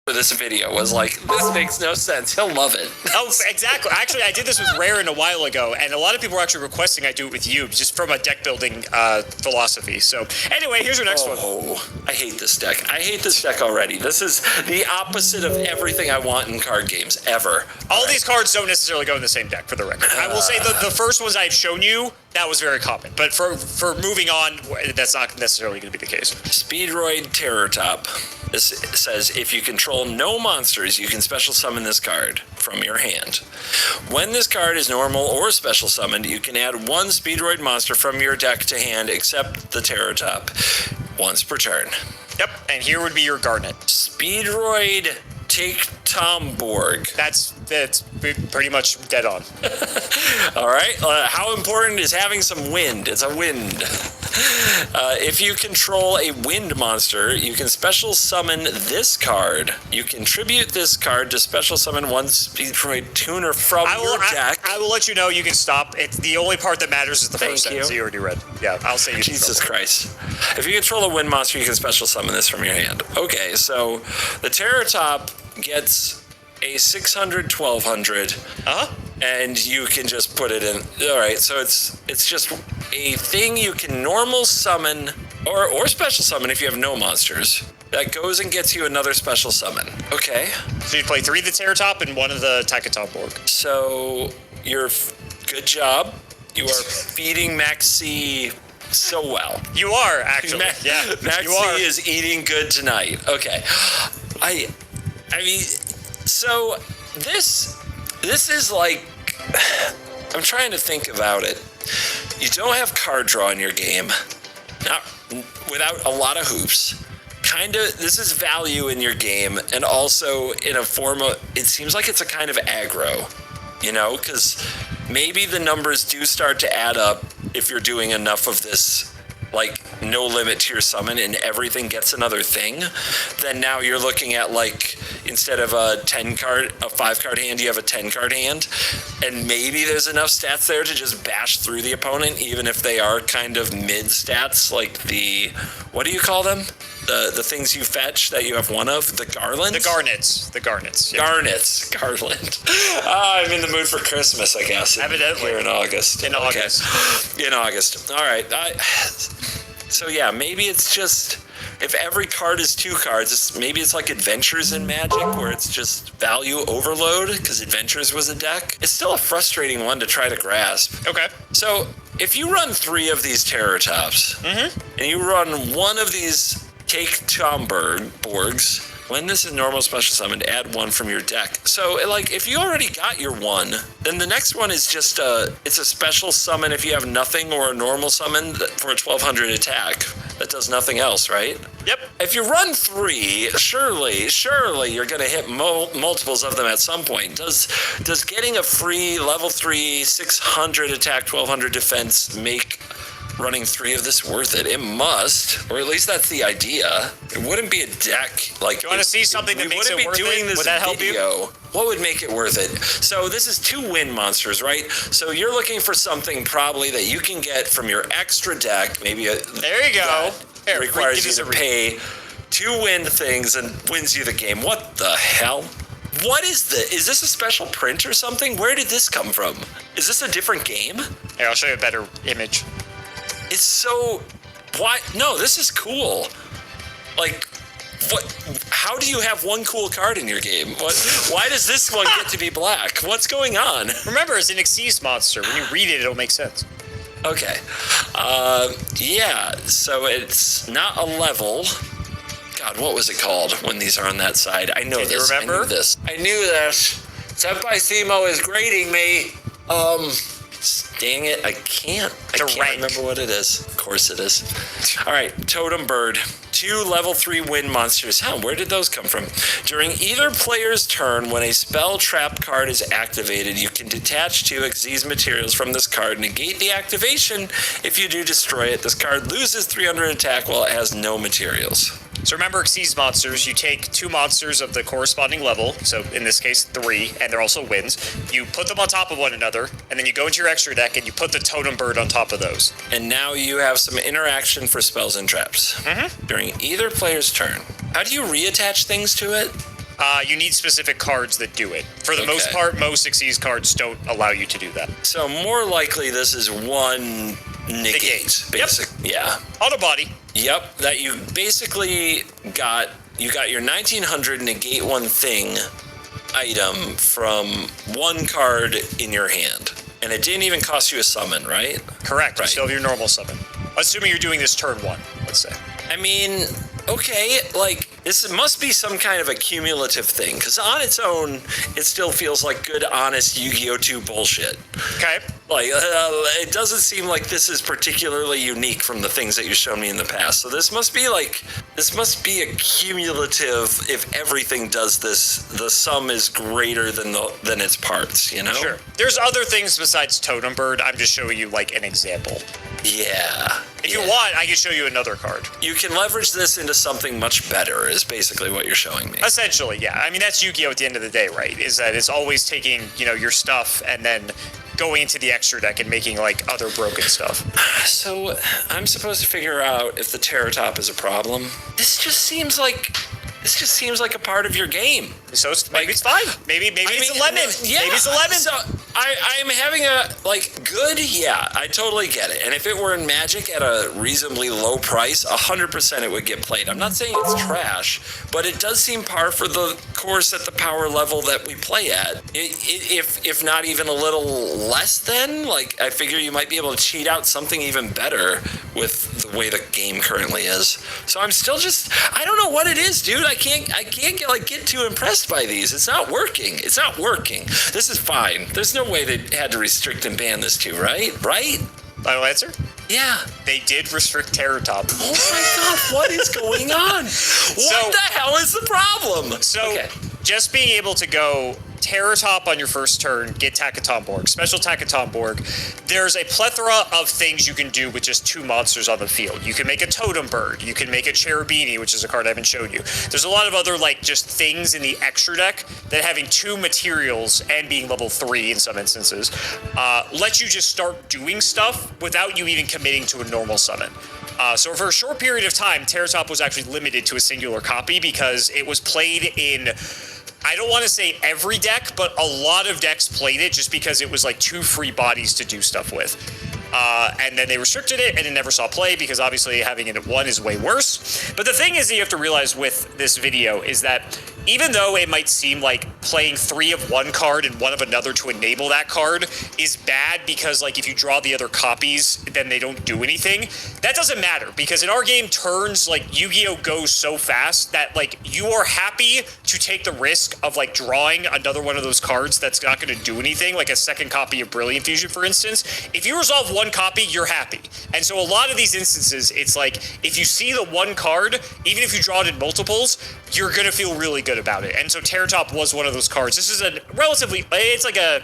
for this video was like, this makes no sense. He'll love it. Oh, exactly. Actually, I did this with Raren a while ago, and a lot of people were actually requesting I do it with you, just from a deck building philosophy. So, anyway, here's your next one. Oh, I hate this deck. I hate this deck already. This is the opposite of everything I want in card games, ever. All these cards don't necessarily go in the same deck, for the record. I will say the first ones I've shown you, that was very common. But for moving on, that's not necessarily going to be the case. Speedroid Terrortop. This says, if you control no monsters, you can special summon this card from your hand. When this card is normal or special summoned, you can add one Speedroid monster from your deck to hand, except the Terrortop, once per turn. Yep, and here would be your Garnet. Speedroid Take Tomborg. That's pretty much dead on. All right. How important is having some wind? It's a wind. If you control a wind monster, you can special summon this card. You contribute this card to special summon one Speedroid tuner from your deck. I will let you know you can stop. It's the only part that matters is the first sentence you already read. Yeah, I'll say you. Jesus Christ. If you control a wind monster, you can special summon this from your hand. Okay, so the Terrortop gets a 600, 1200. And you can just put it in. All right, so it's just a thing you can normal summon or special summon if you have no monsters. That goes and gets you another special summon. Okay. So you play 3 of the Terrortop and 1 of the Tomborg. So good job. You are feeding Maxi so well. You are, actually. Yeah, Maxi is eating good tonight. Okay. I mean, so this is like, I'm trying to think about it. You don't have card draw in your game, not without a lot of hoops. This is value in your game, and also in a form of, it seems like it's a kind of aggro, because maybe the numbers do start to add up if you're doing enough of this, like no limit to your summon and everything gets another thing. Then now you're looking at, like, instead of a 5-card hand, you have a 10-card hand, and maybe there's enough stats there to just bash through the opponent, even if they are kind of mid stats, like what do you call them? The things you fetch that you have one of? The garlands? The garnets. Yep. Garland. I'm in the mood for Christmas, I guess. Evidently. Here in August. In August. In August. All right. So yeah, maybe it's just, if every card is 2 cards, maybe it's like Adventures in Magic, where it's just value overload, because Adventures was a deck. It's still a frustrating one to try to grasp. Okay. So if you run 3 of these Terrortops, and you run 1 of these Take Tomborgs, when this is normal special summoned, add 1 from your deck. So, like, if you already got your 1, then the next one is just it's a special summon if you have nothing, or a normal summon for a 1200 attack that does nothing else, right? Yep. If you run 3, surely you're going to hit multiples of them at some point. Does getting a free level 3, 600 attack, 1200 defense make running 3 of this worth it? It must, or at least that's the idea. It wouldn't be a deck like. Do you want to see something that makes it worth it? Would that help you? What would make it worth it? So this is 2 wind monsters, right? So you're looking for something probably that you can get from your extra deck. Maybe there you go. It requires you to pay 2 wind things and wins you the game. What the hell? What is this? Is this a special print or something? Where did this come from? Is this a different game? Here, I'll show you a better image. It's so... Why? No, this is cool. Like, what? How do you have 1 cool card in your game? Why does this one get to be black? What's going on? Remember, it's an Xyz monster. When you read it, it'll make sense. Okay. Yeah, so it's not a level. God, what was it called when these are on that side? I know this. Can you remember? I knew this. Senpai Cimo is grading me. Dang it, I can't remember what it is. Of course it is. All right, Totem Bird. 2 level 3 wind monsters. Where did those come from? During either player's turn, when a spell trap card is activated, you can detach 2 Xyz materials from this card, negate the activation. If you do destroy it, this card loses 300 attack while it has no materials. So remember, Xyz monsters, you take 2 monsters of the corresponding level, so in this case 3, and they're also winds. You put them on top of one another, and then you go into your extra deck and you put the Totem Bird on top of those. And now you have some interaction for spells and traps during either player's turn. How do you reattach things to it? You need specific cards that do it. For the most part, most Xyz cards don't allow you to do that. So more likely this is one negate, basically. Yep. Yeah. Auto body. Yep, that you basically got your 1900 negate one thing item from one card in your hand. And it didn't even cost you a summon, right? Correct. You still have your normal summon. Assuming you're doing this turn 1, let's say. I mean, okay, like, this must be some kind of a cumulative thing, because on its own, it still feels like good, honest Yu-Gi-Oh! 2 bullshit. Okay. Like, it doesn't seem like this is particularly unique from the things that you've shown me in the past. So this must be a cumulative, if everything does this, the sum is greater than its parts, you know? Sure. There's other things besides Totem Bird. I'm just showing you, like, an example. Yeah. If you want, I can show you another card. You can leverage this into something much better, is basically what you're showing me. Essentially, yeah. I mean, that's Yu-Gi-Oh! At the end of the day, right? Is that it's always taking, your stuff and then going into the extra deck and making, like, other broken stuff. So, I'm supposed to figure out if the Terrortop is a problem. This just seems like a part of your game. So maybe it's fine. Maybe it's a lemon. Yeah, maybe it's a lemon. So I'm having I totally get it. And if it were in Magic at a reasonably low price, 100% it would get played. I'm not saying it's trash, but it does seem par for the course at the power level that we play at. If not even a little less than, like, I figure you might be able to cheat out something even better with the way the game currently is. So I'm still I don't know what it is, dude. I can't get too impressed by these. It's not working. This is fine. There's no way they had to restrict and ban this too, right? Right? Final answer? Yeah. They did restrict Terrortop. Oh my god, what is going on? What the hell is the problem? So, just being able to go Terrortop on your first turn, get Takatomborg, special Takatomborg. There's a plethora of things you can do with just 2 monsters on the field. You can make a Totem Bird. You can make a Cherubini, which is a card I haven't shown you. There's a lot of other, like, just things in the extra deck that having 2 materials and being level 3 in some instances let you just start doing stuff without you even committing to a normal summon. So for a short period of time, Terrortop was actually limited to a singular copy because it was played in, I don't want to say every deck, but a lot of decks played it just because it was like 2 free bodies to do stuff with. And then they restricted it, and it never saw play because obviously having it at 1 is way worse. But the thing is that you have to realize with this video is that even though it might seem like playing 3 of one card and 1 of another to enable that card is bad because, like, if you draw the other copies, then they don't do anything, that doesn't matter because in our game, turns, like, Yu-Gi-Oh! Goes so fast that, like, you are happy to take the risk of, like, drawing another one of those cards that's not going to do anything, like a second copy of Brilliant Fusion, for instance. If you resolve 1 copy, you're happy. And so a lot of these instances, it's like, if you see the 1 card, even if you draw it in multiples, you're going to feel really good about it. And so Terrortop was one of those cards. This is a relatively, it's like a,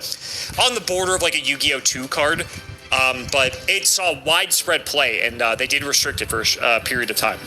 on the border of like a Yu-Gi-Oh! 2 card, but it saw widespread play, and they did restrict it for a period of time.